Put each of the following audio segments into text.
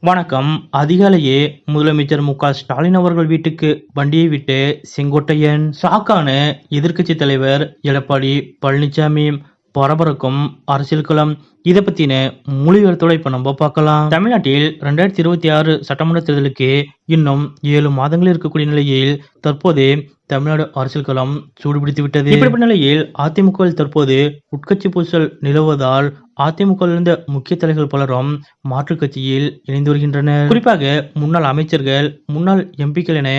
வணக்கம். அதிகாலையே முதலமைச்சர் மு.க.ஸ்டாலின் அவர்கள் வீட்டுக்கு வண்டியை விட்டு செங்கோட்டையன். ஷாக்கான எதிர்க்கட்சி தலைவர் எடப்பாடி பழனிசாமி. பரபரக்கும் அரசியல் களம். இதை பத்தின முழு விவரத்தோட இப்ப நம்ம பார்க்கலாம். தமிழ்நாட்டில் 2026 சட்டமன்ற தேர்தலுக்கு இன்னும் 7 மாதங்கள் இருக்கக்கூடிய நிலையில் தற்போது தமிழ்நாடு அரசியல் களம் சூடுபிடித்து விட்டது. இப்படிப்பட்ட நிலையில் அதிமுகவில் தற்போது உட்கட்சி பூசல் நிலவுவதால் அதிமுகவில் இருந்த முக்கிய தலைவர்கள் பலரும் மாற்றுக் கட்சியில் இணைந்து வருகின்றனர். குறிப்பாக முன்னாள் அமைச்சர்கள், முன்னாள் எம்பிக்கள் என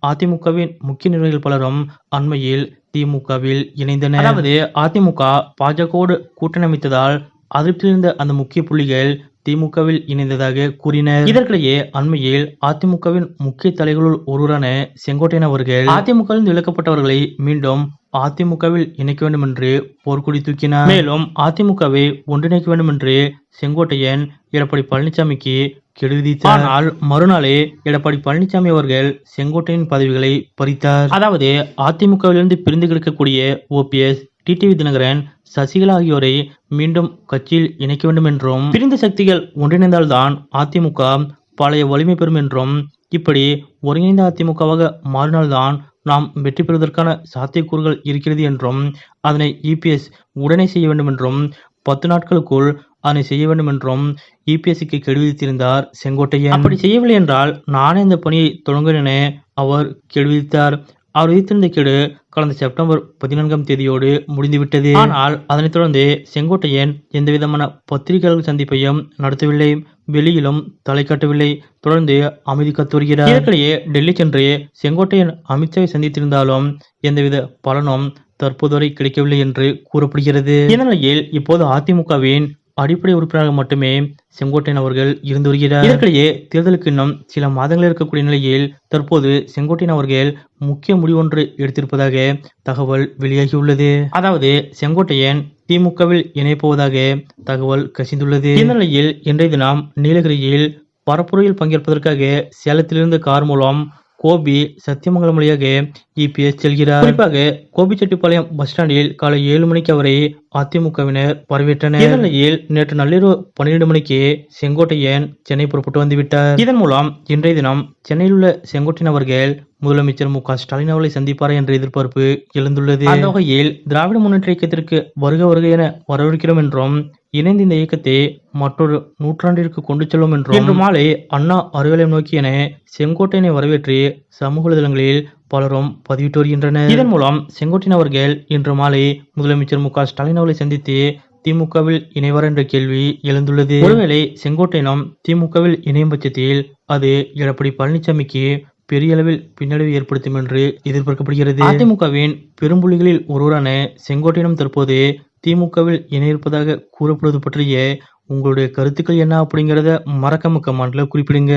அதிமுகவின் முக்கிய நிர்வாகிகள் பலரும் அண்மையில் திமுகவில் இணைந்தனர். அதாவது அதிமுக பாஜகவோடு கூட்டணி அமைத்ததால் அதிருப்தியில் இருந்த அந்த முக்கிய புள்ளிகள் திமுகவில் இணைந்ததாக கூறினர். இதற்கிடையே அண்மையில் அதிமுகவின் முக்கிய தலைவர்களுள் ஒருவரான செங்கோட்டையன் அவர்கள் அதிமுகவில் விலக்கப்பட்டவர்களை மீண்டும் அதிமுகவில் இணைக்க வேண்டும் என்று போர்க்கொடி தூக்கினார். மேலும் அதிமுகவை ஒன்றிணைக்க வேண்டும் என்று செங்கோட்டையன் எடப்பாடி பழனிசாமிக்கு கெடு விதித்தார். ஆனால் மறுநாளே எடப்பாடி பழனிசாமி அவர்கள் செங்கோட்டையன் பதவிகளை பறித்தார். அதாவது அதிமுகவிலிருந்து பிரிந்து கிடக்கக்கூடிய ஓபிஎஸ், டிடிவி தினகரன், சசிகலா ஆகியோரை மீண்டும் கட்சியில் இணைக்க வேண்டும் என்றும், பிரிந்த சக்திகள் ஒன்றிணைந்தால்தான் அதிமுக பழைய வலிமை பெறும் என்றும், இப்படி ஒருங்கிணைந்த அதிமுகவாக மாறினால்தான் நாம் வெற்றி பெறுவதற்கான சாத்தியக்கூறுகள் இருக்கிறது என்றும், அதனை இபிஎஸ் உடனே செய்ய வேண்டும் என்றும், 10 நாட்களுக்குள் அதனை செய்ய வேண்டும் என்றும் இபிஎஸ்க்கு கெடு விதித்திருந்தார் செங்கோட்டையன். அப்படி செய்யவில்லை என்றால் நானே இந்த பணியை தொடங்குவேன் என அவர் கெடு விதித்தார். அவர் விதித்திருந்த கெடு கடந்த செப்டம்பர் 14ஆம் தேதியோடு முடிந்துவிட்டது. ஆனால் அதனைத் தொடர்ந்து செங்கோட்டையன் எந்தவிதமான பத்திரிகையாளர் சந்திப்பையும் நடத்தவில்லை, வெளியிலும் தலை காட்டவில்லை. தொடர்ந்து அமைதி காத்து வருகிறார். இதற்கிடையே டெல்லி சென்று செங்கோட்டையன் அமித்ஷாவை சந்தித்திருந்தாலும் எந்தவித பலனும் தற்போது வரை கிடைக்கவில்லை என்று கூறப்படுகிறது. இந்த நிலையில் இப்போது அதிமுகவின் அடிப்படை உறுப்பினராக மட்டுமே செங்கோட்டையன் அவர்கள் இருந்து வருகிறார். இதற்கிடையே தேர்தலுக்கு இன்னும் சில மாதங்கள் இருக்கக்கூடிய நிலையில் தற்போது செங்கோட்டையன் அவர்கள் முக்கிய முடிவொன்று எடுத்திருப்பதாக தகவல் வெளியாகியுள்ளது. அதாவது செங்கோட்டையன் திமுகவில் இணைப்போவதாக தகவல் கசிந்துள்ளது. இந்த நிலையில் இன்றைய தினம் நீலகிரியில் பரப்புரையில் பங்கேற்பதற்காக சேலத்திலிருந்து கார் மூலம் கோபி சத்தியமங்கலம் வழியாக இபிஎஸ் செல்கிறார். குறிப்பாக கோபிச்செட்டிப்பாளையம் பஸ் ஸ்டாண்டில் காலை 7 மணிக்கு அவரை அதிமுகவினர் வரவேற்றனர். இந்த நிலையில் நேற்று நள்ளிரவு 12 மணிக்கு செங்கோட்டையன் சென்னை புறப்பட்டு வந்துவிட்டார். இதன் மூலம் இன்றைய தினம் சென்னையில் உள்ள செங்கோட்டையன் அவர்கள் முதலமைச்சர் மு.க.ஸ்டாலின் அவர்களை சந்திப்பார் என்ற எதிர்பார்ப்பு எழுந்துள்ளது. அந்த வகையில் திராவிட முன்னேற்ற இயக்கத்திற்கு வருக வருக என வரவேற்கிறோம் என்றும், இணைந்து இந்த இயக்கத்தை மற்றொரு நூற்றாண்டிற்கு கொண்டு செல்லும் என்றும், இன்று மாலை அண்ணா அறிவாலயம் நோக்கி என செங்கோட்டையனை வரவேற்று சமூக வலைதளங்களில் பலரும் பதிவிட்டு வருகின்றனர். இதன் மூலம் செங்கோட்டையன் அவர்கள் இன்று மாலை முதலமைச்சர் மு.க.ஸ்டாலின் அவர்களை சந்தித்து திமுகவில் இணைவார் என்ற கேள்வி எழுந்துள்ளது. ஒருவேளை செங்கோட்டையனும் திமுகவில் இணையும் பட்சத்தில் அது எடப்பாடி பழனிசாமிக்கு பெரிய அளவில் பின்னடைவு ஏற்படுத்தும் என்று எதிர்பார்க்கப்படுகிறது. அதிமுகவின் பெரும்புள்ளிகளில் ஒருவரான செங்கோட்டையனும் தற்போது திமுகவில் இணையிருப்பதாக கூறப்படுவது பற்றிய உங்களுடைய கருத்துக்கள் என்ன அப்படிங்கிறத மறக்காம கமெண்ட்ல குறிப்பிடுங்க.